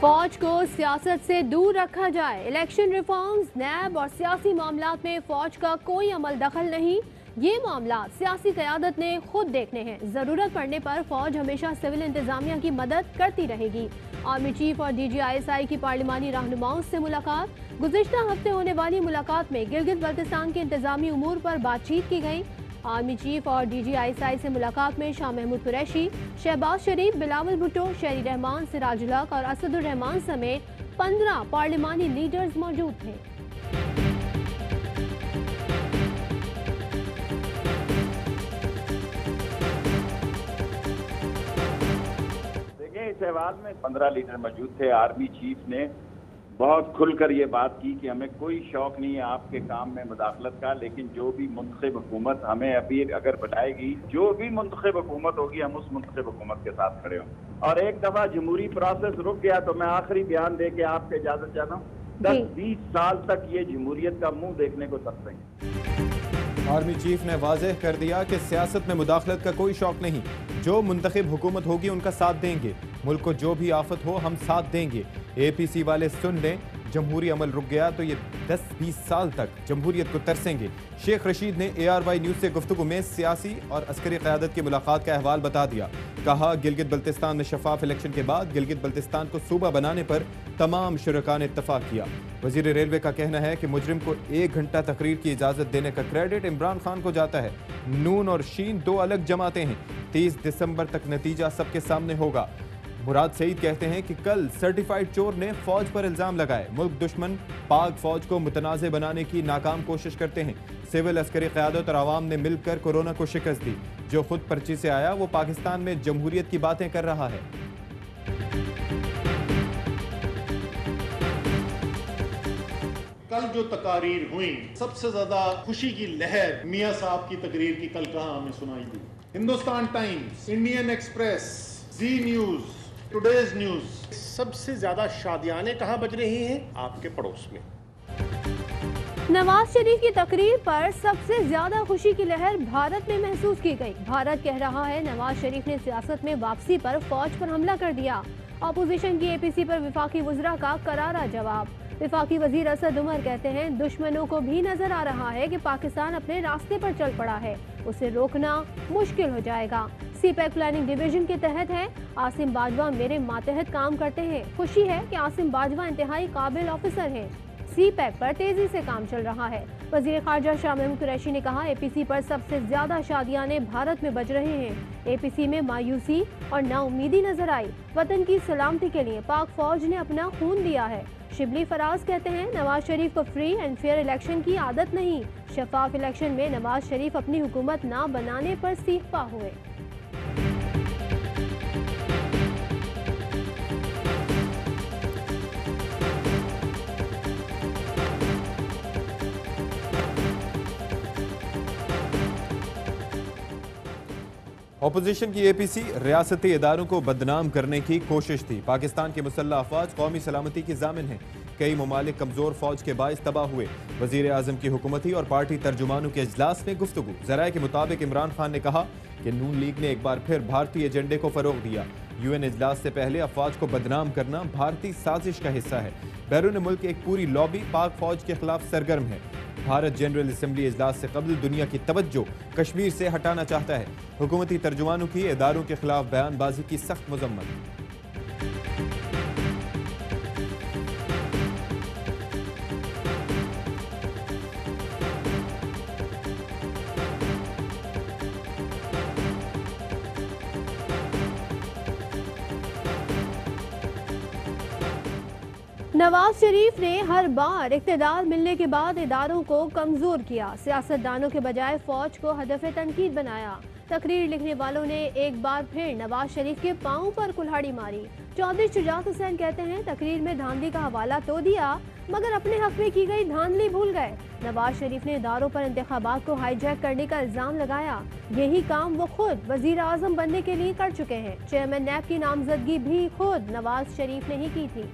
फौज को सियासत से दूर रखा जाए। इलेक्शन रिफॉर्म्स, नैब और सियासी मामलात में फौज का कोई अमल दखल नहीं। ये मामला सियासी क़यादत ने खुद देखने हैं। जरूरत पड़ने पर फौज हमेशा सिविल इंतजामिया की मदद करती रहेगी। आर्मी चीफ और DGISI की पार्लिमानी रहनुमाओं से मुलाकात। गुज़िश्ता हफ्ते होने वाली मुलाकात में गिलगित बल्तिस्तान के इंतजामी उमूर पर बातचीत की गई। आर्मी चीफ और DGISI से मुलाकात में शाह महमूद कुरैशी, शहबाज शरीफ, बिलावल भुट्टो, शेरी रहमान, सिराजुल हक और असदुर रहमान समेत 15 पार्लिमानी लीडर्स मौजूद थे। देखिए, इस अहवाल में 15 लीडर मौजूद थे। आर्मी चीफ ने बहुत खुलकर ये बात की कि हमें कोई शौक नहीं है आपके काम में मुदाखलत का, लेकिन जो भी मुंतखब हुकूमत हमें अभी अगर बनाएगी, जो भी मुंतखब हुकूमत होगी, हम उस मुंतखब हुकूमत के साथ खड़े हों। और एक दफा जमहूरी प्रोसेस रुक गया तो मैं आखिरी बयान दे के आपसे इजाजत चाहता हूँ। 10-20 साल तक ये जमहूरियत का मुंह देखने को तरसेंगे। आर्मी चीफ ने वाज़ेह कर दिया कि सियासत में मुदाखलत का कोई शौक नहीं। जो मुंतखब हुकूमत होगी उनका साथ देंगे। मुल्क को जो भी आफत हो हम साथ देंगे। APC वाले सुन लें, जमहूरी अमल रुक गया तो ये 10-20 साल तक जमहूरियत को तरसेंगे। शेख रशीद ने ARY न्यूज़ से गुफ्तगू में सियासी और अस्करी क़यादत की मुलाकात का अहवाल बता दिया। कहा, गिलगित बल्तिस्तान में शफाफ इलेक्शन के बाद गिलगित बल्तिस्तान को सूबा बनाने पर तमाम शुरका ने इत्तफाक किया। वज़ीर रेलवे का कहना है कि मुजरिम को 1 घंटा तकरीर की इजाज़त देने का क्रेडिट इमरान खान को जाता है। नून और शीन 2 अलग जमातें हैं। 30 दिसंबर तक नतीजा सबके सामने होगा। मुराद सईद कहते हैं कि कल सर्टिफाइड चोर ने फौज पर इल्जाम लगाए। मुल्क दुश्मन पाक फौज को मुतनाज़ बनाने की नाकाम कोशिश करते हैं। सिविल अस्करी क़यादत और आवाम ने मिलकर कोरोना को शिकस्त दी। जो खुद पर्ची से आया वो पाकिस्तान में जमहूरियत की बातें कर रहा है। कल जो तकारीर हुई, सबसे ज्यादा खुशी की लहर मियां साहब की तकरीर की कल कहां हमें सुनाई दी। हिंदुस्तान टाइम्स, इंडियन एक्सप्रेस, जी न्यूज, टुडेज न्यूज, सबसे ज्यादा शादियाने कहां बज रही हैं? आपके पड़ोस में। नवाज शरीफ की तकरीर पर सबसे ज्यादा खुशी की लहर भारत में महसूस की गई। भारत कह रहा है नवाज शरीफ ने सियासत में वापसी पर फौज पर हमला कर दिया। अपोजिशन की APC पर विफाकी वज़रा का करारा जवाब। विफाकी वजीर असद उमर कहते हैं दुश्मनों को भी नजर आ रहा है कि पाकिस्तान अपने रास्ते पर चल पड़ा है, उसे रोकना मुश्किल हो जाएगा। CPEC प्लानिंग डिवीजन के तहत है। आसिम बाजवा मेरे मातहत काम करते हैं। खुशी है कि आसिम बाजवा इंतहाई काबिल ऑफिसर हैं। CPEC पर तेजी से काम चल रहा है। वजीर खारजा शाह महमूद कुरैशी ने कहा, APC पर सबसे ज्यादा शादियाने भारत में बज रहे हैं। APC में मायूसी और नाउमीदी नजर आई। वतन की सलामती के लिए पाक फौज ने अपना खून दिया है। शिबली फराज कहते हैं नवाज शरीफ को फ्री एंड फेयर इलेक्शन की आदत नहीं। शफाफ इलेक्शन में नवाज शरीफ अपनी हुकूमत ना बनाने पर सीखपा हुए। अपोजिशन की APC रियासती इदारों को बदनाम करने की कोशिश थी। पाकिस्तान के मुसल्लह अफवाज कौमी सलामती की जामिन हैं। कई ममालिक कमजोर फौज के बाइस तबाह हुए। वजीर आजम की हुकूमती और पार्टी तर्जुमानों के इजलास में गुफ्तगू। ज़राए के मुताबिक इमरान खान ने कहा कि नून लीग ने एक बार फिर भारतीय एजेंडे को फरोग दिया। UN इजलास से पहले अफवाज को बदनाम करना भारतीय साजिश का हिस्सा है। बैरून मुल्क एक पूरी लॉबी पाक फौज के खिलाफ सरगर्म है। भारत जनरल असम्बली इजलास से कबल दुनिया की तवज्जो कश्मीर से हटाना चाहता है। हुकूमती तर्जुमानों की इदारों के खिलाफ बयानबाजी की सख्त मजम्मत। नवाज शरीफ ने हर बार इक़्तिदार मिलने के बाद इदारों को कमजोर किया। सियासतदानों के बजाय फौज को हदफ तनकीद बनाया। तकरीर लिखने वालों ने एक बार फिर नवाज शरीफ के पांव पर कुल्हाड़ी मारी। चौधरी शुजात हुसैन कहते हैं तकरीर में धांधली का हवाला तो दिया मगर अपने हक में की गई धांधली भूल गए। नवाज शरीफ ने इदारों पर इंतखाबात को हाईजैक करने का इल्जाम लगाया। यही काम वो खुद वजीर आजम बनने के लिए कर चुके हैं। चेयरमैन नैब की नामजदगी भी खुद नवाज शरीफ ने ही की थी।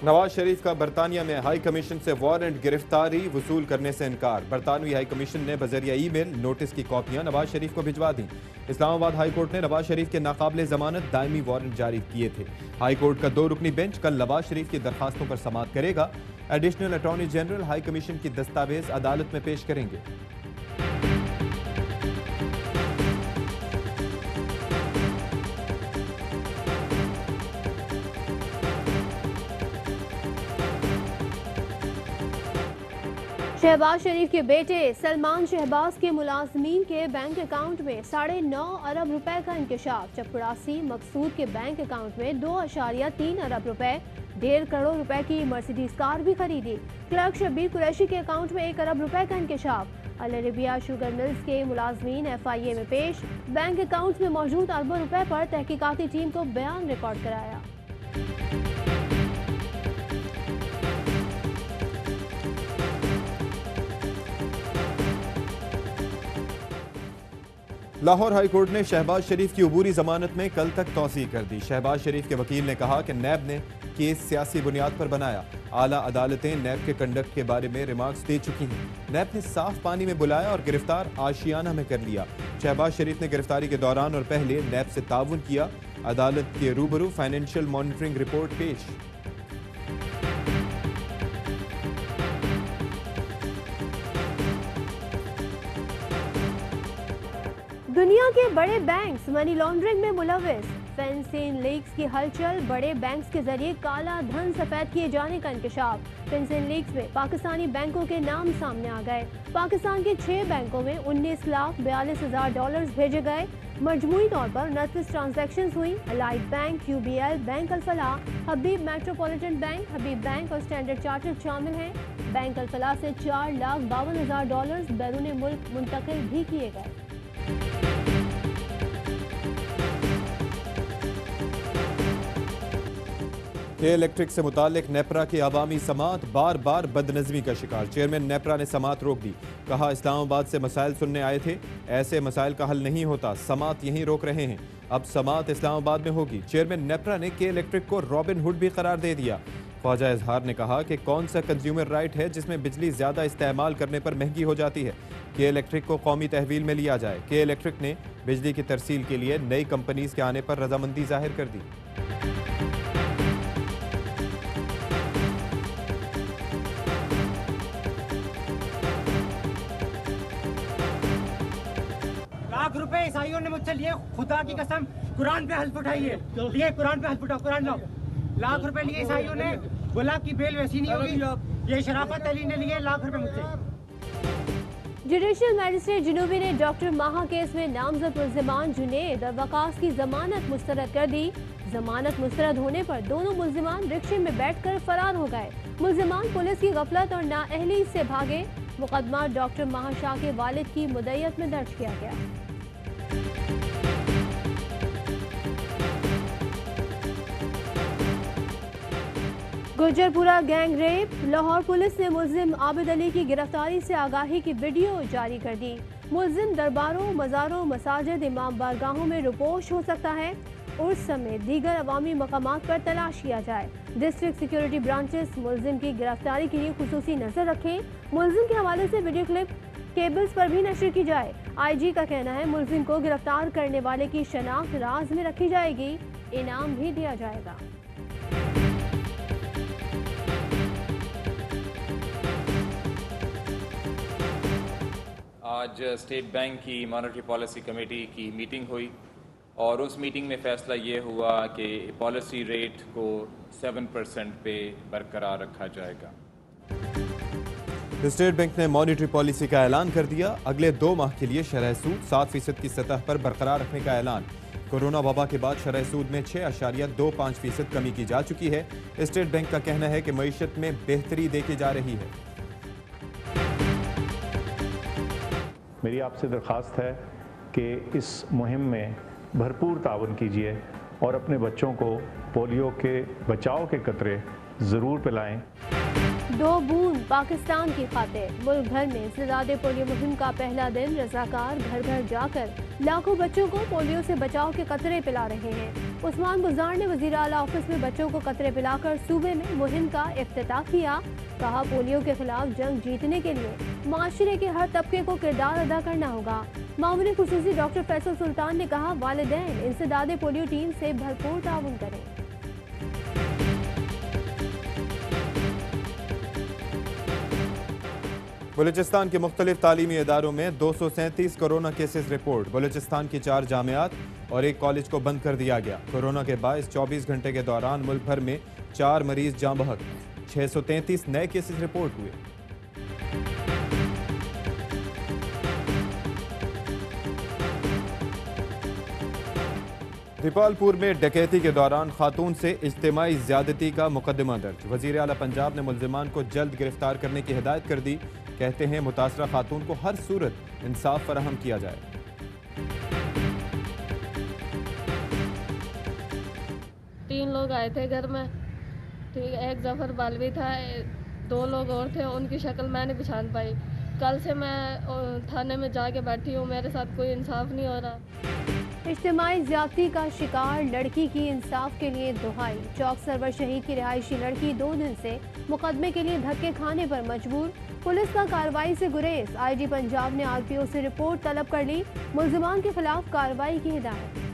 नवाज शरीफ का बरतानिया में हाई कमीशन से वारंट गिरफ्तारी वसूल करने से इनकार। बरतानवी हाई कमीशन ने बजरिया ईमेल नोटिस की कॉपियां नवाज शरीफ को भिजवा दी। इस्लामाबाद हाई कोर्ट ने नवाज शरीफ के नाकाबिले जमानत दायमी वारंट जारी किए थे। हाई कोर्ट का 2 रुकनी बेंच कल नवाज शरीफ की दरखास्तों पर समाअत करेगा। Additional attorney general high commission की दस्तावेज अदालत में पेश करेंगे। शहबाज शरीफ के बेटे सलमान शहबाज के मुलाजमीन के बैंक अकाउंट में 9.5 अरब रुपए का इंकशाफ। चपरासी मकसूद के बैंक अकाउंट में 2.3 अरब रुपए, 1.5 करोड़ रुपए की मर्सिडीज कार भी खरीदी। क्लर्क शब्बीर कुरैशी के अकाउंट में 1 अरब रुपए का इंकशाफ। अल अरेबिया शुगर मिल्स के मुलाजमीन FIA में पेश। बैंक अकाउंट में मौजूद अरबों रुपए पर तहकीकाती टीम को बयान रिकॉर्ड कराया। लाहौर हाई कोर्ट ने शहबाज शरीफ की अबूरी जमानत में कल तक तौसीह कर दी। शहबाज शरीफ के वकील ने कहा कि नैब ने केस सियासी बुनियाद पर बनाया। आला अदालतें नैब के कंडक्ट के बारे में रिमार्क्स दे चुकी हैं। नैब ने साफ पानी में बुलाया और गिरफ्तार आशियाना में कर लिया। शहबाज शरीफ ने गिरफ्तारी के दौरान और पहले नैब से ताउन किया। अदालत के रूबरू फाइनेंशियल मॉनिटरिंग रिपोर्ट पेश। दुनिया के बड़े बैंक्स मनी लॉन्ड्रिंग में मुलविस। फिनसिन लीक्स की हलचल, बड़े बैंक्स के जरिए काला धन सफेद किए जाने का इंकशाफ। फिनसिन लीक्स में पाकिस्तानी बैंकों के नाम सामने आ गए। पाकिस्तान के 6 बैंकों में 19,42,000 डॉलर्स भेजे गए। मजमूई तौर पर 29 ट्रांजैक्शंस हुई। अलाइड बैंक, QBL बैंक, अल फलाह, हबीब मेट्रोपॉलिटन बैंक, हबीब बैंक और स्टैंडर्ड चार्टर्ड शामिल हैं। बैंक अल फलाह से 4,52,000 डॉलर्स बैरून मुल्क मुंतकिल भी किए गए। के इलेक्ट्रिक से मुतालिक नेपरा की अवामी समात बार बार बदनज़मी का शिकार। चेयरमैन नेपरा ने समात रोक दी। कहा इस्लामाबाद से मसाइल सुनने आए थे, ऐसे मसाइल का हल नहीं होता, समात यहीं रोक रहे हैं। अब समात इस्लामाबाद में होगी। चेयरमैन नेपरा ने के इलेक्ट्रिक को रॉबिन हुड भी करार दे दिया। ख्वाजा इजहार ने कहा कि कौन सा कंज्यूमर राइट है जिसमें बिजली ज़्यादा इस्तेमाल करने पर महंगी हो जाती है। के इलेक्ट्रिक को कौमी तहवील में लिया जाए। के इलेक्ट्रिक ने बिजली की तरसील के लिए नई कंपनीज के आने पर रजामंदी जाहिर कर दी। लाख रुपए ईसाइयों ने मुझसे लिए, खुदा की कसम, कुरान पे हल्फ उठाइए, लिए कुरान पे हल्फ उठाओ, कुरान लाओ। लाख रुपए लिए ईसाइयों ने, बोला कि बेल वैसी नहीं होगी। ये शराफत अली ने लिए लाख रुपए मुझसे। जुडिशल मैजिस्ट्रेट जुनूबी ने डॉक्टर माहा केस में नामजद मुल्जिमान जुनेद और वकास की जमानत मुस्तरद कर दी। जमानत मुस्तरद होने पर दोनों मुल्जिमान रिक्शे में बैठकर फरार हो गए। मुल्जिमान पुलिस की गफलत और नाअहली से भागे। मुकदमा डॉक्टर माहा शाह के वालिद की मुद्दत में दर्ज किया गया। Gujarpura gang rape. Lahore police ने मुल्जिम आबिद अली की गिरफ्तारी से आगाही की वीडियो जारी कर दी। मुल्जिम दरबारों, मज़ारों, मसाजिद, इमाम बारगाहों में रुपोश हो सकता है। उर्स समेत दीगर अवामी मकामात पर तलाश किया जाए। डिस्ट्रिक्ट सिक्योरिटी ब्रांचेस मुल्जिम की गिरफ्तारी के लिए खुसूसी नजर रखें। मुल्जिम के हवाले से वीडियो क्लिप केबल्स पर भी नशर की जाए। IG का कहना है मुल्जिम को गिरफ्तार करने वाले की शनाख्त राज में रखी जाएगी। इनाम भी दिया जाएगा। आज स्टेट बैंक की मॉनेटरी पॉलिसी कमेटी की मीटिंग हुई और उस मीटिंग में फ़ैसला ये हुआ कि पॉलिसी रेट को 7% पे बरकरार रखा जाएगा। स्टेट बैंक ने मॉनेटरी पॉलिसी का ऐलान कर दिया। अगले 2 माह के लिए शरह सूद 7% की सतह पर बरकरार रखने का ऐलान। कोरोना वबा के बाद शरह सूद में 6.25% कमी की जा चुकी है। स्टेट बैंक का कहना है कि मईशत में बेहतरी देखी जा रही है। मेरी आपसे दरख्वास्त है कि इस मुहिम में भरपूर ताउन कीजिए और अपने बच्चों को पोलियो के बचाव के कतरे ज़रूर पिलाएं। 2 बूंद पाकिस्तान की खातिर। मुल्क भर में इंसदादे पोलियो मुहिम का पहला दिन। रजाकार घर घर जाकर लाखों बच्चों को पोलियो से बचाव के कतरे पिला रहे हैं। उस्मान गुजार ने वज़ीर आला ऑफिस में बच्चों को कतरे पिलाकर सूबे में मुहिम का इफ्तिताह किया। कहा, पोलियो के खिलाफ जंग जीतने के लिए माशरे के हर तबके को किरदार अदा करना होगा। मामूली खुसूसी डॉक्टर फैसल सुल्तान ने कहा, वालिदैन इंसदादे पोलियो टीम से भरपूर ताउन करें। बलूचिस्तान के मुख्तलिफ तालीमी इदारों में 237 कोरोना केसेस रिपोर्ट। बलूचिस्तान की 4 जामियात और 1 कॉलेज को बंद कर दिया गया। कोरोना के बायस 24 घंटे के दौरान मुल्क भर में 4 मरीज जाँ बहक, 633 नए केसेस रिपोर्ट हुए। रिपालपुर में डकैती के दौरान खातून से इज्तिमाई ज्यादती का मुकदमा दर्ज। वजीर आला पंजाब ने मुल्जिमान को जल्द गिरफ्तार करने की हिदायत कर दी। कहते हैं मुतासरा खातून को हर सूरत इंसाफ फराहम किया जाए। तीन लोग आए थे घर में, ठीक, एक जफर बालवी था, 2 लोग और थे, उनकी शक्ल मैं नहीं पहचान पाई। कल से मैं थाने में जाके बैठी हूँ, मेरे साथ कोई इंसाफ नहीं हो रहा। इज्तिमाई ज्यादती का शिकार लड़की की इंसाफ के लिए दुहाई। चौक सरवर शहीद की रिहायशी लड़की 2 दिन से मुकदमे के लिए धक्के खाने पर मजबूर। पुलिस का कार्रवाई से गुरेज। आईजी पंजाब ने आरपीओ से रिपोर्ट तलब कर ली। मुल्जिमान के खिलाफ कार्रवाई की हिदायत।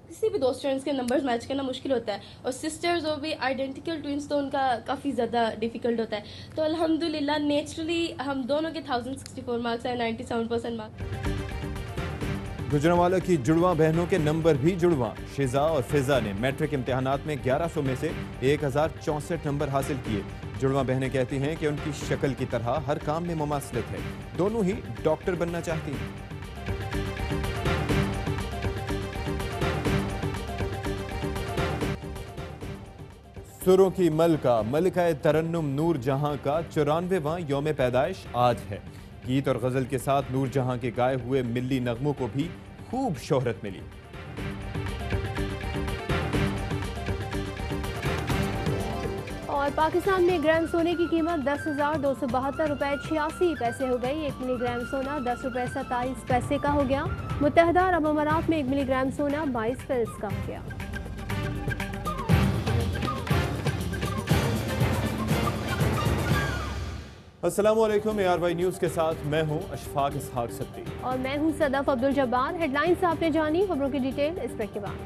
किसी भी 2 स्टूडेंट्स के नंबर्स मैच करना मुश्किल होता है, और सिस्टर्स और भी आइडेंटिकल ट्विंस तो उनका काफ़ी ज़्यादा डिफ़िकल्ट होता है। तो अल्हम्दुलिल्लाह नेचुरली हम दोनों के 1064 मार्क्स हैं, 97% मार्क्स। गुजरांवाला की जुड़वा बहनों के नंबर भी जुड़वा। शिजा और फिजा ने मैट्रिक इम्तिहानात में 1100 में से 1064 नंबर हासिल किए। जुड़वा बहनें कहती हैं कि उनकी शक्ल की तरह हर काम में मुमासलत है। दोनों ही डॉक्टर बनना चाहती हैं। सुरों की मलका मलिका तरन्नुम नूर जहां का 94वां यौम पैदाइश आज है। गीत और गजल के साथ नूर जहां के गाए हुए मिल्ली नगमों को भी खूब शोहरत मिली। और पाकिस्तान में ग्राम सोने की कीमत 10,272 रुपये 86 पैसे हो गई। 1 मिलीग्राम सोना 10 रुपये 27 पैसे का हो गया। मुत्तहदा अरब अमारात में 1 मिलीग्राम सोना 22 फिल्स का हो गया। अस्सलामुअलैकुम, ARY न्यूज़ के साथ मैं हूं अशफाक इसहाक सत्ती और मैं हूं सदफ अब्दुल जब्बार। हेडलाइंस आपने जानी, खबरों की डिटेल इस ब्रेक के बाद।